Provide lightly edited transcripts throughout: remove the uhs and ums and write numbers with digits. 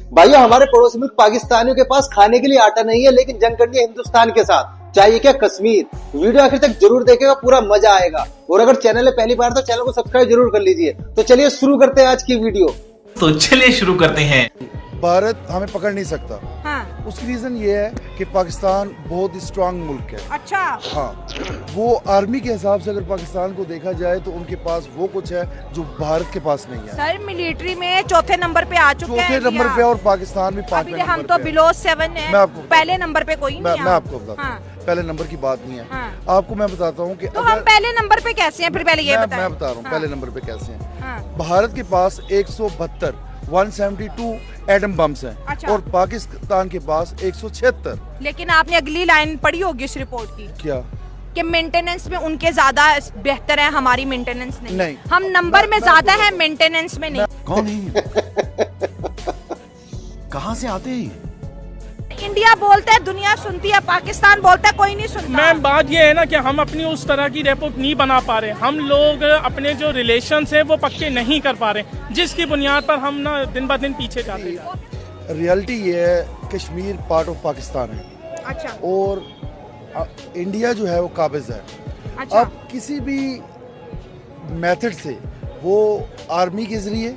भाइयों, हमारे पड़ोसी मुल्क पाकिस्तानियों के पास खाने के लिए आटा नहीं है, लेकिन जंग करनी है हिंदुस्तान के साथ, चाहिए क्या कश्मीर। वीडियो आखिर तक जरूर देखेगा, पूरा मजा आएगा। और अगर चैनल है पहली बार तो चैनल को सब्सक्राइब जरूर कर लीजिए। तो चलिए शुरू करते हैं आज की वीडियो। तो चलिए शुरू करते हैं। भारत हमें पकड़ नहीं सकता। हाँ। उसकी रीजन ये है कि पाकिस्तान बहुत ही स्ट्रांग मुल्क है। अच्छा। हाँ, वो आर्मी के हिसाब से अगर पाकिस्तान को देखा जाए तो उनके पास वो कुछ है जो भारत के पास नहीं है। सर मिलिट्री में चौथे नंबर पे आ चुके हैं। चौथे नंबर पे और पाकिस्तान भी 5वें नंबर हम तो बिलो 7 है। मैं आपको पहले नंबर पे कोई नहीं है। मैं आपको बताता हूँ। पहले नंबर की बात नहीं है। हाँ। आपको मैं बताता हूँ कि तो हम पहले नंबर पे कैसे हैं, फिर पहले ये बताएं। मैं बता रहा हूँ पहले नंबर पे कैसे हैं। हाँ। भारत के पास 172 एटम बम्स हैं। अच्छा। और पाकिस्तान के पास 176। लेकिन आपने अगली लाइन पढ़ी होगी इस रिपोर्ट की, क्या कि मेंटेनेंस में उनके ज्यादा बेहतर है, हमारी मेंटेनेंस नहीं। हम नंबर में मैं ज्यादा है, मेंटेनेंस में नहीं। कौन है? कहाँ से आते हैं? इंडिया बोलता है दुनिया सुनती है, पाकिस्तान बोलता है कोई नहीं सुनता। मैम बात ये है ना कि हम अपनी उस तरह की रिपोर्ट नहीं बना पा रहे। हम लोग अपने जो रिलेशंस है वो पक्के नहीं कर पा रहे, जिसकी बुनियाद पर हम ना दिन ब दिन पीछे जाते हैं। रियलिटी ये है, कश्मीर पार्ट ऑफ पाकिस्तान है। अच्छा। और इंडिया जो है वो काबिज है। अच्छा। अब किसी भी मेथड से, वो आर्मी के जरिए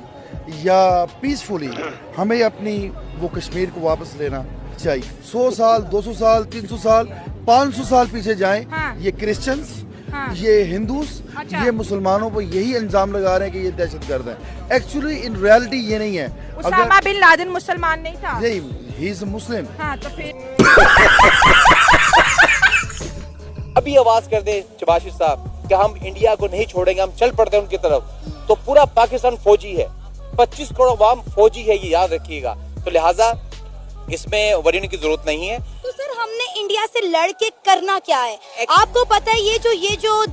या पीसफुली, हमें अपनी वो कश्मीर को वापस लेना चाहिए। 100 साल 200 साल 300 साल 500 साल पीछे जाएं। हाँ। ये क्रिश्चियंस, हाँ। ये हिंदूस, अच्छा। ये मुसलमानों पर यही इल्जाम लगा रहे हैं कि ये दहशतगर्द है। एक्चुअली इन रियलिटी ये नहीं है। उसामा बिन लादेन मुसलमान नहीं था। नहीं, ही इज मुस्लिम। हाँ, तो फिर अभी आवाज कर दे शबाशिर साहब कि हम इंडिया को नहीं छोड़ेंगे, हम चल पड़ते हैं उनकी तरफ, तो पूरा पाकिस्तान फौजी है, 25 करोड़ अवाम फौजी है, ये याद रखिएगा। तो लिहाजा इसमें वरीन की जरूरत नहीं है। तो सर हमने इंडिया से लड़ के करना क्या है? आपको पता है ये जो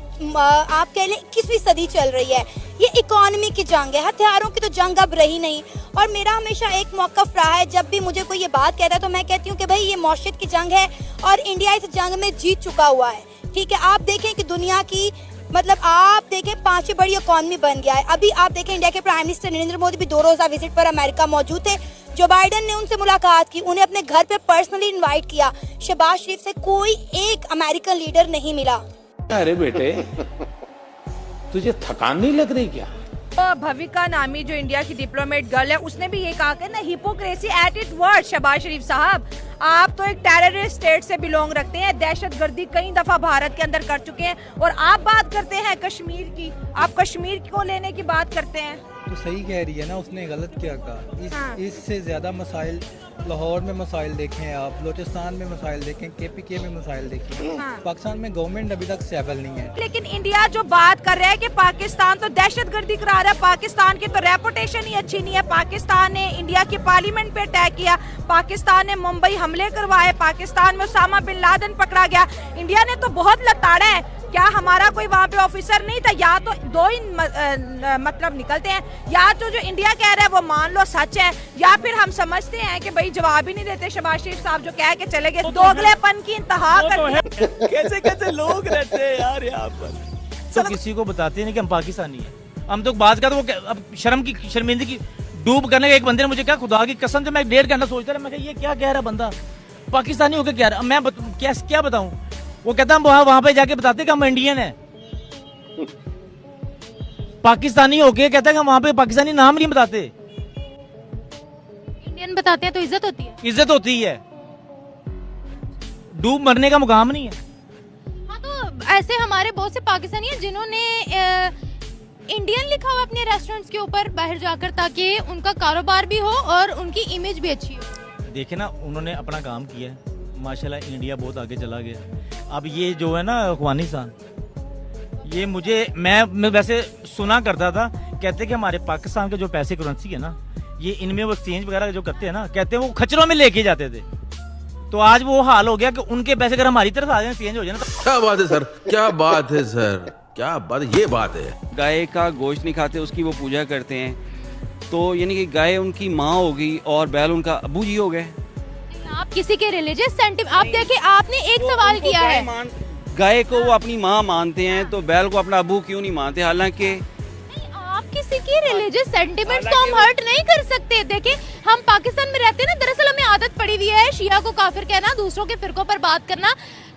आप कह लें 21वीं सदी चल रही है, ये इकोनॉमी की जंग है, हथियारों की तो जंग अब रही नहीं। और मेरा हमेशा एक मौकफ रहा है, जब भी मुझे कोई ये बात कहता है तो मैं कहती हूँ कि भाई ये मौशियत की जंग है और इंडिया इस जंग में जीत चुका हुआ है। ठीक है, आप देखें कि दुनिया की आप देखें 5वीं बड़ी इकोनॉमी बन गया है। अभी आप देखें इंडिया के प्राइम मिनिस्टर नरेंद्र मोदी भी 2 रोजा विजिट पर अमेरिका मौजूद थे। जो बाइडेन ने उनसे मुलाकात की, उन्हें अपने घर पे पर्सनली इनवाइट किया। शहबाज शरीफ से कोई एक अमेरिकन लीडर नहीं मिला। अरे बेटे, तुझे थकान नहीं लग रही क्या? भविका नामी जो इंडिया की डिप्लोमेट गर्ल है, उसने भी ये कहा कि ना hypocrisy at its worst. Shehbaz Sharif साहब, आप तो एक टेररिस्ट स्टेट से बिलोंग रखते हैं, दहशतगर्दी कई दफा भारत के अंदर कर चुके हैं, और आप बात करते हैं कश्मीर की। आप कश्मीर को लेने की बात करते हैं। तो सही कह रही है ना, उसने गलत क्या कहा। हाँ। इससे ज्यादा मसाइल लाहौर में मसाइल देखें, आप बलूचिस्तान में मसाइल देखें, KPK में मसाइल देखें। हाँ। पाकिस्तान में गवर्नमेंट अभी तक स्टेबल नहीं है। लेकिन इंडिया जो बात कर रहा है कि पाकिस्तान तो दहशतगर्दी करा रहा है, पाकिस्तान की तो रेपुटेशन ही अच्छी नहीं है। पाकिस्तान ने इंडिया की पार्लियामेंट पे अटैक किया, पाकिस्तान ने मुंबई हमले करवाए, पाकिस्तान में उसामा बिन लादेन पकड़ा गया। इंडिया ने तो बहुत लताड़ा है। क्या हमारा कोई वहाँ पे ऑफिसर नहीं था? या तो 2 ही मतलब निकलते हैं, या तो जो इंडिया कह रहा है वो मान लो सच है, या फिर हम समझते हैं कि भाई जवाब ही नहीं देते शहबाज शरीफ साहब जो कह के चले गए। दोगलेपन की इंतहा कर दी। कैसे कैसे लोग रहते हैं यार यहाँ पर। तो किसी को बताते नहीं कि हम पाकिस्तानी हैं। हम तो बात करते, वो अब शर्मिंदगी की डूब करने का। एक बंदे ने मुझे क्या, खुदा की कसम से मैं 1.5 घंटा सोचता रहा, मैं ये क्या कह रहा बंदा, पाकिस्तानी होकर क्या रहा। मैं क्या बताऊं? वो कहता हम वहां पे जाके बताते कि हम इंडियन है। पाकिस्तानी होके कहता है कि वहां पे पाकिस्तानी नाम नहीं बताते। इंडियन बताते हैं तो इज्जत होती है। इज्जत होती है, डूब मरने का मुकाम नहीं है। हाँ, तो ऐसे हमारे बहुत से पाकिस्तानी हैं जिन्होंने इंडियन लिखा हुआ अपने रेस्टोरेंट्स के ऊपर बाहर जाकर, ताकि उनका कारोबार भी हो और उनकी इमेज भी अच्छी हो। देखे ना, उन्होंने अपना काम किया है, माशाल्लाह इंडिया बहुत आगे चला गया। अब ये जो है ना अफगानिस्तान, ये मैं वैसे सुना करता था, कहते कि हमारे पाकिस्तान के जो पैसे करेंसी है ना, ये इनमें वो एक्सचेंज वगैरह जो करते हैं ना, कहते हैं वो खच्चरों में लेके जाते थे। तो आज वो हाल हो गया कि उनके पैसे अगर हमारी तरफ आ जाए, एक्सचेंज हो जाए ना। क्या बात है सर, क्या बात है सर, क्या बात, ये बात है। गाय का गोश्त नहीं खाते, उसकी वो पूजा करते हैं। तो यानी कि गाय उनकी माँ होगी और बैल उनका अबू जी हो गए। आप किसी के रिलीजियस सेंटिमेंट, आप देखिए, आपने एक सवाल किया है, गाय को वो अपनी माँ मानते हैं, तो बैल को अपना अबू क्यों नहीं मानते? हालांकि आप किसी की रिलीजियस सेंटिमेंट्स को हम हर्ट नहीं कर सकते। देखिए, हम पाकिस्तान में रहते शिया को काफिर कहना, दूसरों के फिरकों पर बात करना,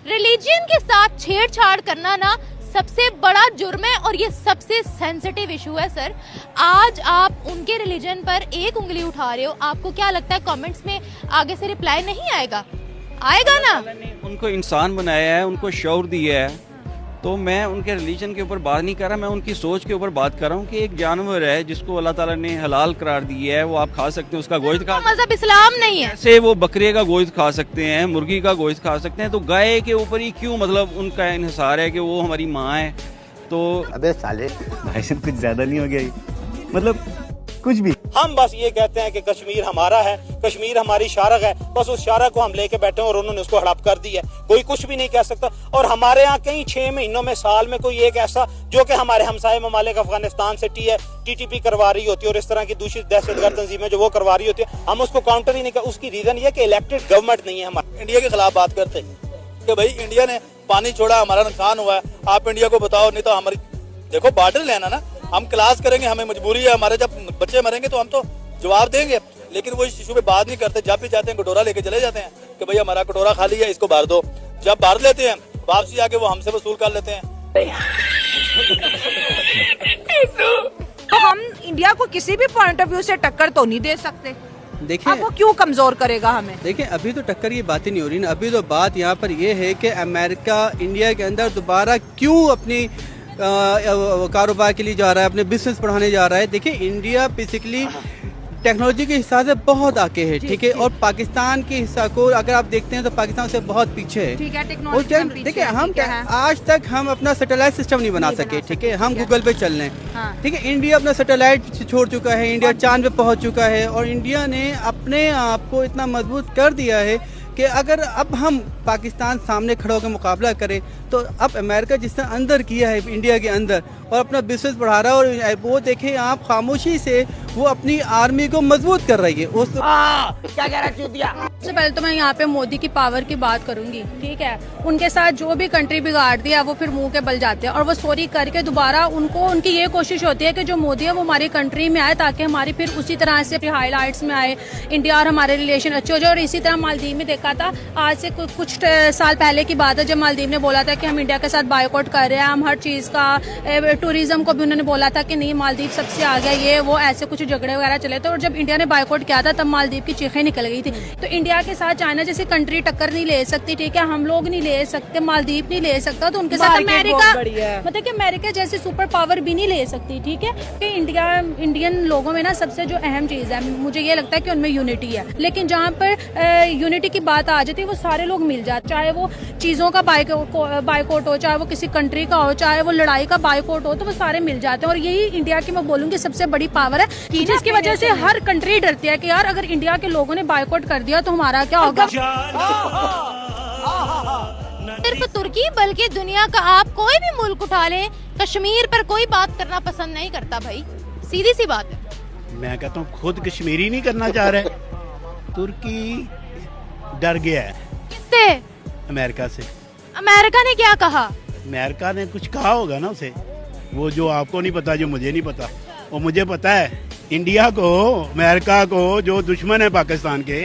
रिलीजन के साथ छेड़छाड़ करना ना सबसे बड़ा जुर्म है और ये सबसे सेंसिटिव इशू है सर। आज आप उनके रिलीजन पर एक उंगली उठा रहे हो, आपको क्या लगता है कमेंट्स में आगे से रिप्लाई नहीं आएगा? आएगा ना। उनको इंसान बनाया है, उनको शौर दिया है, तो मैं उनके रिलीजन के ऊपर बात नहीं कर रहा, मैं उनकी सोच के ऊपर बात कर रहा हूँ कि एक जानवर है जिसको अल्लाह ताला ने हलाल करार दिया है, वो आप खा सकते हैं, उसका गोश्त खा, मजहब इस्लाम नहीं है। जैसे वो बकरे का गोश्त खा सकते हैं, मुर्गी का गोश्त खा सकते हैं, तो गाय के ऊपर ही क्यों मतलब उनका इन्हिसार है कि वो हमारी माँ है? तो अबे साले भाई से कुछ ज्यादा नहीं हो गया ये? मतलब कुछ भी। हम बस ये कहते हैं कि कश्मीर हमारा है, कश्मीर हमारी शारक है, बस उस शारक को हम लेके बैठे हैं और उन्होंने उसको हड़प कर दिया है। कोई कुछ भी नहीं कह सकता। और हमारे यहाँ कई 6 महीनों में, साल में कोई एक ऐसा जो कि हमारे हमसाये ममालिक अफगानिस्तान से TTP करवा रही होती है और इस तरह की दूसरी दहशतगर्द तंजीमें जो वो करवा रही होती है, हम उसको काउंटर ही नहीं कर। उसकी रीजन ये कि इलेक्टेड गवर्नमेंट नहीं है हमारे। इंडिया के खिलाफ बात करते हैं कि भाई इंडिया ने पानी छोड़ा, हमारा नुकसान हुआ है, आप इंडिया को बताओ, नहीं तो हमारी देखो बॉर्डर लेना ना, हम क्लास करेंगे, हमें मजबूरी है, हमारे जब बच्चे मरेंगे तो हम तो जवाब देंगे, लेकिन वो इस इशू पे बात नहीं करते। जब भी जाते हैं कटोरा लेके चले जाते हैं कि भाई हमारा कटोरा खाली है, इसको भर दो। जब भर लेते हैं वापसी आके वो हमसे वसूल कर लेते हैं। तो हम इंडिया को किसी भी पॉइंट ऑफ व्यू से टक्कर तो नहीं दे सकते। देखिए वो क्यों कमजोर करेगा हमें? देखिए अभी तो टक्कर की बात ही नहीं हो रही ना, अभी तो बात यहाँ पर ये है कि अमेरिका इंडिया के अंदर दोबारा क्यों अपनी कारोबार के लिए जा रहा है, अपने बिजनेस बढ़ाने जा रहा है। देखिए इंडिया बेसिकली टेक्नोलॉजी के हिसाब से बहुत आगे है, ठीक है, और पाकिस्तान के हिस्सा को अगर आप देखते हैं तो पाकिस्तान से बहुत पीछे है। ठीक है, टेक्नोलॉजी देखिए हम आज तक हम अपना सैटेलाइट सिस्टम नहीं बना सके, ठीक है, हम गूगल पे चल रहे हैं, ठीक है। इंडिया अपना सैटेलाइट छोड़ चुका है, इंडिया चांद पे पहुंच चुका है और इंडिया ने अपने आप को इतना मजबूत कर दिया है कि अगर अब हम पाकिस्तान सामने खड़े होकर मुकाबला करें तो अब अमेरिका जिस तरह अंदर किया है इंडिया के अंदर और अपना बिजनेस बढ़ा रहा है, और वो देखें आप खामोशी से वो अपनी आर्मी को मजबूत कर रही है। क्या कह रहा चूतिया? सबसे पहले तो मैं यहाँ पे मोदी की पावर की बात करूंगी, ठीक है। उनके साथ जो भी कंट्री बिगाड़ दिया वो फिर मुंह के बल जाते हैं और वो सॉरी करके दोबारा उनको उनकी ये कोशिश होती है कि जो मोदी है वो हमारी कंट्री में आए ताकि हमारी फिर उसी तरह से हाईलाइट्स में आए, इंडिया और हमारे रिलेशन अच्छे हो जाए। और इसी तरह मालदीव में देखा था, आज से कुछ साल पहले की बात है जब मालदीव ने बोला था कि हम इंडिया के साथ बायकॉट कर रहे हैं, हम हर चीज का, टूरिज्म को भी उन्होंने बोला था कि नहीं मालदीव सबसे आ गया, ये वो ऐसे कुछ झगड़े वगैरह चले थे। और जब इंडिया ने बायकॉट किया था तब मालदीव की चीखें निकल गई थी। तो इंडिया के साथ चाइना जैसी कंट्री टक्कर नहीं ले सकती, ठीक है, हम लोग नहीं ले सकते, मालदीव नहीं ले सकता, तो उनके साथ अमेरिका, मतलब कि अमेरिका जैसी सुपर पावर भी नहीं ले सकती, ठीक है। कि इंडियन लोगों में ना सबसे जो अहम चीज है मुझे ये लगता है कि उनमें यूनिटी है, लेकिन जहाँ पर यूनिटी की बात आ जाती है वो सारे लोग मिल जाते, चाहे वो चीजों का बायकॉट हो, चाहे वो किसी कंट्री का हो, चाहे वो लड़ाई का बायकॉट हो, तो वो सारे मिल जाते हैं। और यही इंडिया की मैं बोलूंगी सबसे बड़ी पावर है, जिसकी वजह से हर कंट्री डरती है कि यार अगर इंडिया के लोगों ने बायकॉट कर दिया तो हमारा क्या होगा। सिर्फ तुर्की बल्कि दुनिया का आप कोई भी मुल्क उठा लें, कश्मीर पर कोई बात करना पसंद नहीं करता भाई, सीधी सी बात है। मैं कहता हूँ खुद कश्मीरी नहीं करना चाह रहा है, तुर्की डर गया है। किससे? अमेरिका से। अमेरिका ने क्या कहा? अमेरिका ने कुछ कहा होगा ना उसे, वो जो आपको नहीं पता, जो मुझे नहीं पता, वो मुझे पता है। इंडिया को, अमेरिका को जो दुश्मन है पाकिस्तान के,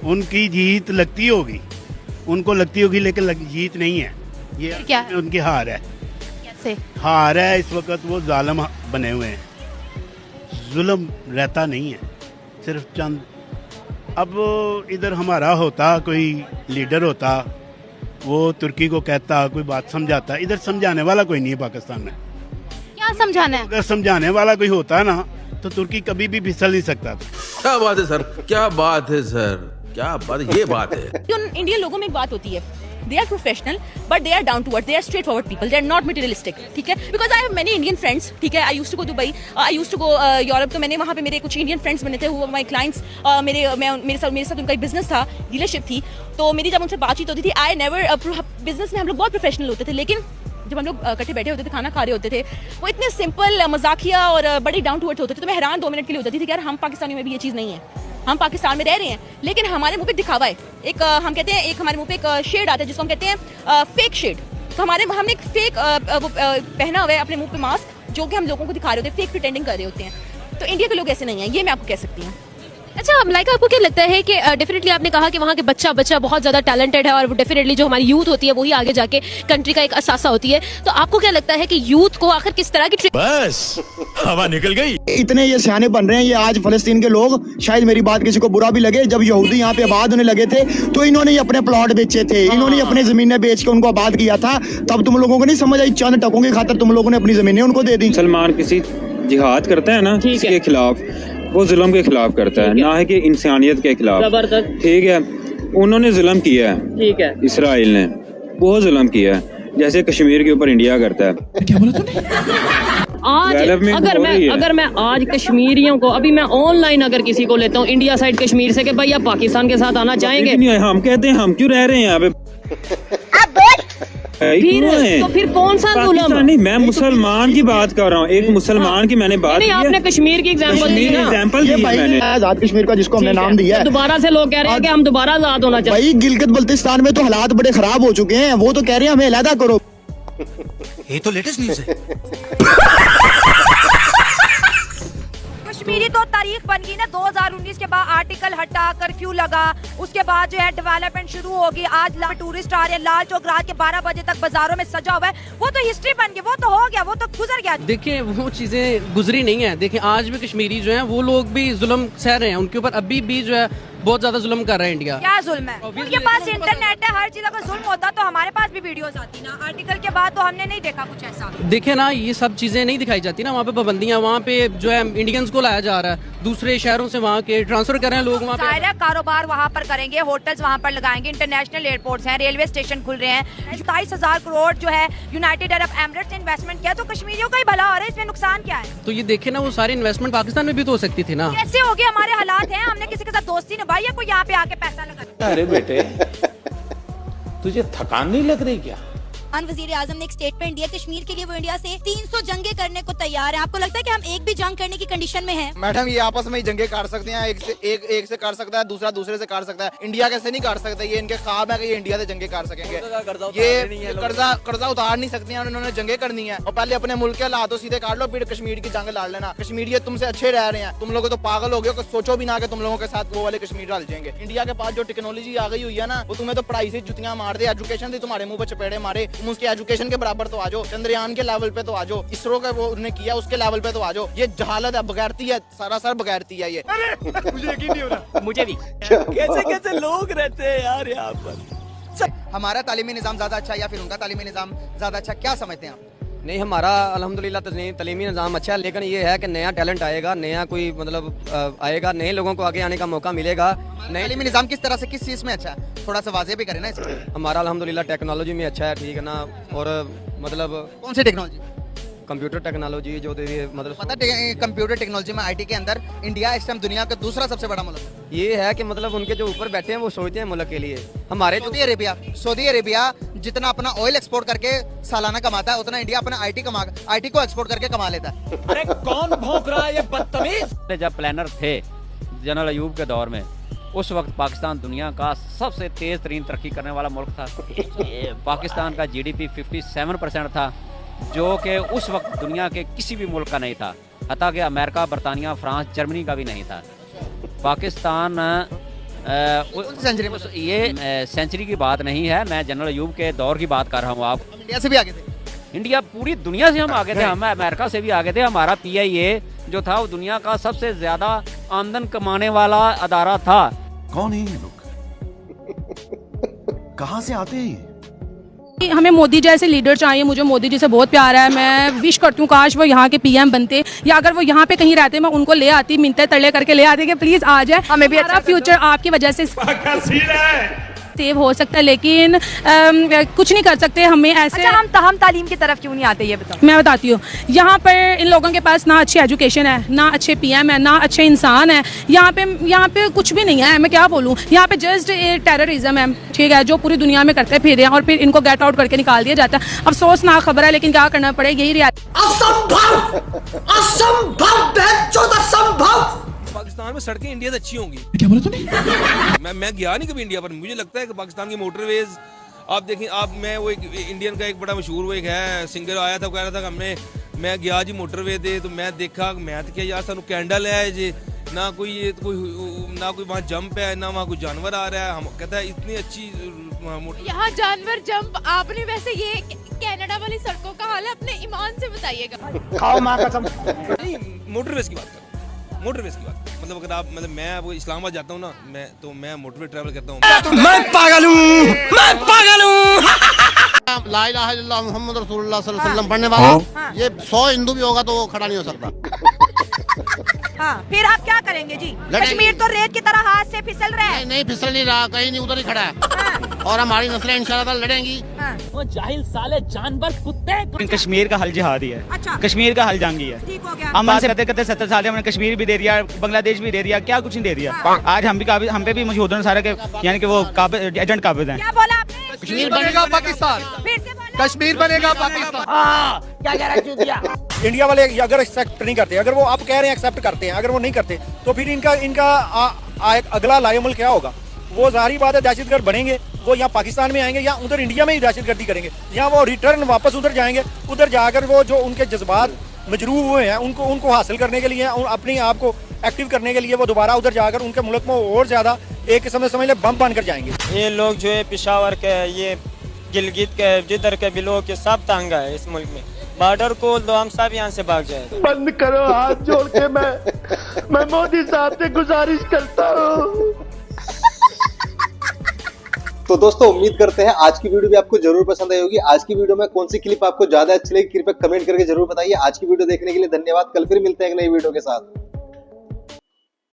उनकी जीत लगती होगी, उनको लगती होगी, लेकिन जीत नहीं है, ये क्या? उनकी हार है। कैसे हार है? इस वक्त वो जालिम बने हुए हैं, जुल्म रहता नहीं है, सिर्फ चंद। अब इधर हमारा होता, कोई लीडर होता, वो तुर्की को कहता, कोई बात समझाता, इधर समझाने वाला कोई नहीं है पाकिस्तान में। क्या समझाना है? अगर समझाने वाला कोई होता ना तो तुर्की कभी भी फिसल नहीं सकता था। क्या बात है सर, क्या बात है सर, क्या बात है, ये बात है। इंडियन लोगों में एक बात होती है, they are professional but they are down to earth, they are straightforward people, they are not materialistic, ठीक है। because I have many Indian friends, ठीक है, I used to go Dubai, I used to go Europe, तो मैंने वहाँ पे मेरे कुछ Indian friends बने थे, वो my clients, मेरे साथ उनका एक बिजनेस था, डीलरशिप थी, तो मेरी जब उनसे बातचीत होती थी, I never बिजनेस में हम लोग बहुत प्रोफेशनल होते थे, लेकिन जब हम लोग इकट्ठे बैठे होते थे, खाना खा रहे होते थे, वो इतने सिंपल, मजाकिया और बड़ी डाउन टू अर्थ होते थे, तो मैं हैरान 2 मिनट के लिए हो जाती थी कि यार हम पाकिस्तानियों में भी ये चीज़ नहीं है, हम पाकिस्तान में रह रहे हैं लेकिन हमारे मुंह पे दिखावा है। एक हम कहते हैं, एक हमारे मुंह पे एक शेड आता है जिसको हम कहते हैं फेक शेड, तो हमने एक फेक पहना हुआ है अपने मुंह पे मास्क, जो कि हम लोगों को दिखा रहे होते हैं, फेक प्रिटेंडिंग कर रहे होते हैं। तो इंडिया के लोग ऐसे नहीं हैं, ये मैं आपको कह सकती हूँ। अच्छा मलाइका, आपको क्या लगता है कि डेफिनेटली आपने कहा कि वहाँ के बच्चा बहुत ज्यादा टैलेंटेड है और वो डेफिनेटली जो हमारी यूथ होती है वही आगे जाके कंट्री का एक असासा होती है, तो आपको क्या लगता है कि यूथ को आखिर किस तरह की बस हवा निकल गई। इतने ये सियाने बन रहे हैं ये आज फलस्तीन के लोग, शायद मेरी बात किसी को बुरा भी लगे, जब यहूदी यहाँ पे आबाद होने लगे थे तो इन्होंने अपने प्लॉट बेचे थे, इन्होंने अपनी जमीनें बेच के उनको आबाद किया था, तब तुम लोगों को नहीं समझ आई, चंद टकों की खातिर तुम लोगों ने अपनी जमीनें उनको दे दी। सलमान किसी जिहाद करता है ना इसके खिलाफ, वो जुल्म के खिलाफ करता है, ना है कि इंसानियत के खिलाफ। ठीक है, उन्होंने जुल्म किया है, ठीक है, इसराइल ने बहुत जुल्म किया है, जैसे कश्मीर के ऊपर इंडिया करता है। क्या बोला तूने? अगर मैं आज कश्मीरियों को, अभी मैं ऑनलाइन अगर किसी को लेता हूँ इंडिया साइड कश्मीर से कि भाई आप पाकिस्तान के साथ आना चाहेंगे, हम कहते हैं हम क्यों रह रहे हैं यहाँ पे? तो फिर कौन सा जुल्म? नहीं, मैं मुसलमान की बात कर रहा हूँ, एक मुसलमान की मैंने बात की है। आपने कश्मीर की एग्जांपल दी ना, मैंने आजाद कश्मीर का जिसको हमने नाम दिया है, दोबारा से लोग कह रहे हैं कि हम दोबारा आजाद होना चाहिए। भाई गिलगित बल्तिस्तान में तो हालात बड़े खराब हो चुके हैं, वो तो कह रहे हैं हमें अलहदा करो। ये तो लेटेस्ट न्यूज़ है। कश्मीरी तो तारीख बन गई ना, 2019 के बाद आर्टिकल हटा, कर्फ्यू लगा, उसके बाद जो है डेवलपमेंट शुरू होगी। आज टूरिस्ट आ रहे हैं, लाल चौक रात के 12 बजे तक बाजारों में सजा हुआ है, वो तो हिस्ट्री बन गई, वो तो हो गया, वो तो गुजर गया। देखिए वो चीजें गुजरी नहीं है। देखिए आज भी कश्मीरी जो हैं वो लोग भी जुल्म सह रहे हैं, उनके ऊपर अभी भी जो है बहुत ज्यादा जुल्म कर रहा है इंडिया। क्या जुल्म है? उनके पास इंटरनेट है, हर चीज अगर जुल्म होता तो हमारे पास भी वीडियोस आती ना। आर्टिकल के बाद तो हमने नहीं देखा कुछ ऐसा। देखे ना, ये सब चीजें नहीं दिखाई जाती ना, वहाँ पे पाबंदियां, वहाँ पे जो है इंडियंस को लाया जा रहा है, दूसरे शहरों से वहाँ के ट्रांसफर कर रहे हैं लोग, वहाँ पे कारोबार वहाँ पर करेंगे, होटल्स वहाँ पर लगाएंगे, इंटरनेशनल एयरपोर्ट्स हैं, रेलवे स्टेशन खुल रहे हैं। 27,000 करोड़ जो है यूनाइटेड अरब एमिरेट्स ने इन्वेस्टमेंट किया, तो कश्मीरियों का ही भला हो रहा है, इसमें नुकसान क्या है? तो ये देखे ना, वो सारी इन्वेस्टमेंट पाकिस्तान में भी तो हो सकती थी ना। कैसे हो गए? हमारे हालात हैं, हमने किसी के साथ दोस्ती निभाई है, कोई यहाँ पे आके पैसा लगा। अरे बेटे तुझे थकान नहीं लग रही क्या? वजीर आजम ने एक स्टेटमेंट दिया कश्मीर के लिए, वो इंडिया से 300 जंगे करने को तैयार है। आपको लगता है कि हम एक भी जंग करने की कंडीशन में हैं? मैडम ये आपस में ही जंगे काट सकते हैं, एक से काट सकता है, दूसरा दूसरे से काट सकता है, इंडिया कैसे नहीं काट सकता? ये इनके ख्वाब है कि ये इंडिया से जंगे काट सकेंगे। ये कर्जा उतार नहीं सकते हैं, उन्होंने जंगे करनी है, और पहले अपने मुल्क के हालातों सीधे काट लो, फिर कश्मीर की जंग लड़ लेना। कश्मीर तुमसे अच्छे रह रहे हैं, तुम लोग तो पागल हो गए, सोचो भी ना कि तुम लोगों के साथ वो वाले कश्मीर डाल जाएंगे। इंडिया के पास जो टेक्नोलॉजी आ गई हुई है ना, वो तुम्हें तो पढ़ाई से जुतियां मार दे, एजुकेशन से तुम्हारे मुंह पर चपेड़े मारे, तुम उसके एजुकेशन के बराबर तो आ जाओ, चंद्रयान के लेवल पे तो आ जाओ, इसरो का वो उन्होंने किया उसके लेवल पे तो आ जाओ। ये जहालत है, बगैरती है, सरासर बगैरती है ये। मुझे यकीन नहीं हो रहा। मुझे भी कैसे कैसे लोग रहते हैं यार यहाँ पर। हमारा तालीमी निज़ाम ज़्यादा अच्छा या फिर उनका तालीमी निज़ाम ज़्यादा अच्छा, क्या समझते हैं आप? नहीं, हमारा अल्हम्दुलिल्लाह तालीमी निज़ाम अच्छा है, लेकिन ये है कि नया टैलेंट आएगा, नया कोई मतलब आएगा, नए लोगों को आगे आने का मौका मिलेगा। नए तालीमी निज़ाम किस तरह से, किस चीज़ में अच्छा है, थोड़ा सा वाज़ेह भी करें ना इसमें। हमारा अल्हम्दुलिल्लाह टेक्नोलॉजी में अच्छा है, ठीक है ना, और मतलब कौन सी टेक्नोलॉजी? कंप्यूटर टेक्नोलॉजी जो दे मतलब पता कंप्यूटर टेक्नोलॉजी में आईटी के अंदर इंडिया इस टाइम दुनिया का दूसरा सबसे बड़ा मुल्क है। ये है कि मतलब उनके जो ऊपर बैठे हैं वो सोचते हैं मुल्क के लिए। हमारे सऊदी अरेबिया जितना अपना ऑयल एक्सपोर्ट करके सालाना कमाता है, उतना इंडिया अपना आईटी को एक्सपोर्ट करके कमा लेता है। अरे कौन भौंक रहा है ये बदतमीज? जब प्लानर थे जनरल अयूब के दौर में, उस वक्त पाकिस्तान दुनिया का सबसे तेज तरीन तरक्की करने वाला मुल्क था। पाकिस्तान का GDP 57% था, जो कि उस वक्त दुनिया के किसी भी मुल्क का नहीं था, हत्ता कि अमेरिका, बरतानिया, फ्रांस, जर्मनी का भी नहीं था। पाकिस्तान ये सेंचुरी की बात नहीं है, मैं जनरल अयूब के दौर की बात कर रहा हूँ। आप इंडिया से भी आगे थे? इंडिया पूरी दुनिया से हम आगे थे, हम अमेरिका से भी आगे थे। हमारा PIA जो था वो दुनिया का सबसे ज्यादा आमदन कमाने वाला अदारा था। कौन है ये लोग? कहाँ से आते हैं? हमें मोदी जैसे लीडर चाहिए, मुझे मोदी जी से बहुत प्यार है, मैं विश करती हूँ काश वो यहाँ के PM बनते, या अगर वो यहाँ पे कहीं रहते मैं उनको ले आती, मिन्नतें तरले करके ले आती कि प्लीज आ जाए, हमें भी अच्छा फ्यूचर आपकी वजह से सेव हो सकता है, लेकिन कुछ नहीं कर सकते हमें ऐसे। अच्छा, हम तालीम की तरफ क्यों नहीं आते ये बताओ? मैं बताती हूँ, यहाँ पर इन लोगों के पास ना अच्छी एजुकेशन है, ना अच्छे PM है, ना अच्छे इंसान है, यहाँ पे कुछ भी नहीं है। मैं क्या बोलूँ, यहाँ पे जस्ट टेररिज्म है, ठीक है, जो पूरी दुनिया में करते फिर और फिर इनको गेट आउट करके निकाल दिया जाता है। अफसोसनाक खबर है, लेकिन क्या करना पड़ेगा, यही रियलिटी। पाकिस्तान में सड़कें इंडिया से अच्छी होंगी। क्या बोला तूने? मैं गया नहीं कभी इंडिया पर, मुझे लगता है कि पाकिस्तान की मोटरवेज आप देखें, मैं वो एक इंडियन का एक बड़ा मशहूर वो एक है सिंगर आया था, कह रहा था कि मैं गया जी मोटरवे दे, तो मैं देखा, मैं तो क्या यार सानू कैंडल है जी ना कोई वहाँ जंप है, ना वहाँ कोई जानवर आ रहा है। हम कहता है इतनी अच्छी यहाँ जानवर जंप। आपने वैसे ये कनाडा वाली सड़कों का हाल है, अपने ईमान से बताइएगा। खाओ माँ कसम। नहीं, मोटरवेज की बात करो, मोटरवेज की बात। मतलब अगर आप मैं अब इस्लामाबाद जाता हूँ ना, मैं मोटरवे ट्रैवल करता हूँ। मैं पागल हूँ, मैं पागल हूँ। ला इलाहा इल्लल्लाह मुहम्मद रसूलुल्लाह सल्लल्लाहु अलैहि वसल्लम पढ़ने वाला ये 100 हिंदू भी होगा तो वो खड़ा नहीं हो सकता। हाँ, फिर आप क्या करेंगे जी? कश्मीर तो रेत की तरह हाथ से फिसल रहा है। नहीं फिसल नहीं रहा, कहीं नहीं, उधर ही खड़ा है। और हमारी नस्लें इंशाल्लाह लड़ेंगी। वो जाहिल साले जानवर कुत्ते। कश्मीर का हल जिहादी है। अच्छा। कश्मीर का हल जंगी है। ठीक हो गया। अमन से करते 70 साल हमने कश्मीर भी दे दिया, बांग्लादेश भी दे दिया, क्या कुछ नहीं दे दिया। आज हम पे भी मशहूर हैं सारे के, यानी कि वो एजेंट काबिज हैं। क्या बोला आपने? कश्मीर बनेगा पाकिस्तान, कश्मीर बनेगा पाकिस्तान। क्या कह रहा है चूतिया? इंडिया वाले अगर एक्सेप्ट नहीं करते, अगर वो आप कह रहे हैं एक्सेप्ट करते हैं, अगर वो नहीं करते तो फिर इनका अगला लाएमुल क्या होगा? वो जाहिर बात है दहशतगर्द बनेंगे, वो यहाँ पाकिस्तान में आएंगे या उधर इंडिया में ही दहशतगर्दी करेंगे, या वो रिटर्न वापस उधर जाएंगे, उधर जाकर वो जो उनके जज्बात मजरूह हुए हैं उनको हासिल करने के लिए, अपने आप को एक्टिव करने के लिए वो दोबारा उधर जाकर उनके मुल्क में और ज्यादा एक किस्म से समझ ले बम बनकर जाएंगे। ये लोग जो है पेशावर के, ये गिलगित के, जिधर के भी लोग के सब तंग है इस मुल्क में। बॉर्डर को तो हम सब यहाँ से भाग जाए। बंद करो, हाथ जोड़ के मैं मोदी साहब से गुजारिश करता हूँ। तो दोस्तों उम्मीद करते हैं आज की वीडियो भी आपको जरूर पसंद आई होगी। आज की वीडियो में कौन सी क्लिप आपको ज्यादा अच्छी लगी कृपया कमेंट करके जरूर बताइए। आज की वीडियो देखने के लिए धन्यवाद। कल फिर मिलते हैं एक नई वीडियो के साथ।